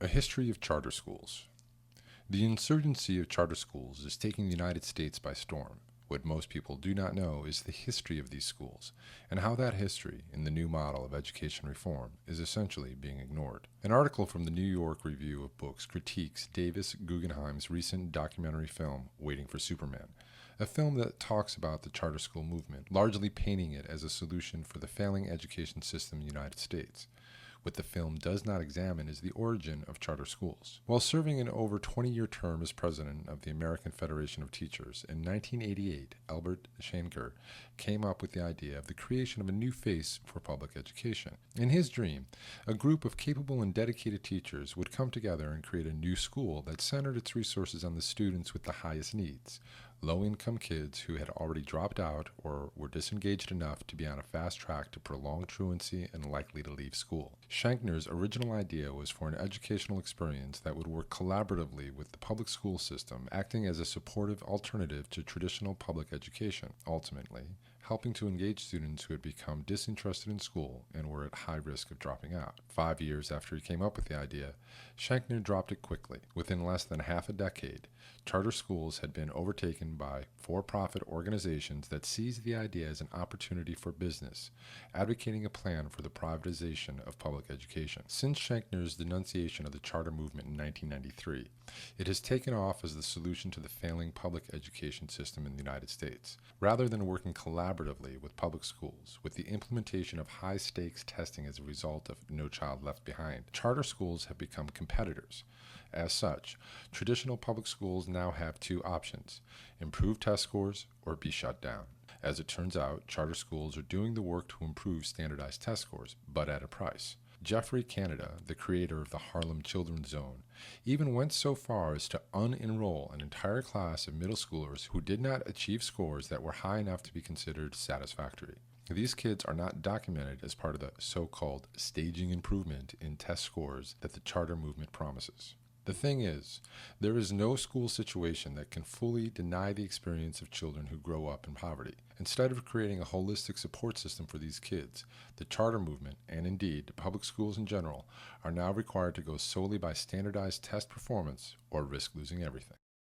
A history of charter schools. The insurgency of charter schools is taking the United States by storm. What most people do not know is the history of these schools, and how that history, in the new model of education reform, is essentially being ignored. An article from the New York Review of Books critiques Davis Guggenheim's recent documentary film, Waiting for Superman, a film that talks about the charter school movement, largely painting it as a solution for the failing education system in the United States. What the film does not examine is the origin of charter schools. While serving an over 20-year term as president of the American Federation of Teachers, in 1988, Albert Shanker came up with the idea of the creation of a new face for public education. In his dream, a group of capable and dedicated teachers would come together and create a new school that centered its resources on the students with the highest needs, low-income kids who had already dropped out or were disengaged enough to be on a fast track to prolonged truancy and likely to leave school. Shankner's original idea was for an educational experience that would work collaboratively with the public school system, acting as a supportive alternative to traditional public education, ultimately helping to engage students who had become disinterested in school and were at high risk of dropping out. 5 years after he came up with the idea, Shankner dropped it quickly. Within less than half a decade, charter schools had been overtaken by for-profit organizations that seized the idea as an opportunity for business, advocating a plan for the privatization of public education. Since Shankner's denunciation of the charter movement in 1993, it has taken off as the solution to the failing public education system in the United States. Rather than working collaboratively with public schools, with the implementation of high-stakes testing as a result of No Child Left Behind, charter schools have become competitors. As such, traditional public schools now have two options: improve test scores or be shut down. As it turns out, charter schools are doing the work to improve standardized test scores, but at a price. Geoffrey Canada, the creator of the Harlem Children's Zone, even went so far as to unenroll an entire class of middle schoolers who did not achieve scores that were high enough to be considered satisfactory. These kids are not documented as part of the so-called staging improvement in test scores that the charter movement promises. The thing is, there is no school situation that can fully deny the experience of children who grow up in poverty. Instead of creating a holistic support system for these kids, the charter movement, and indeed public schools in general, are now required to go solely by standardized test performance or risk losing everything.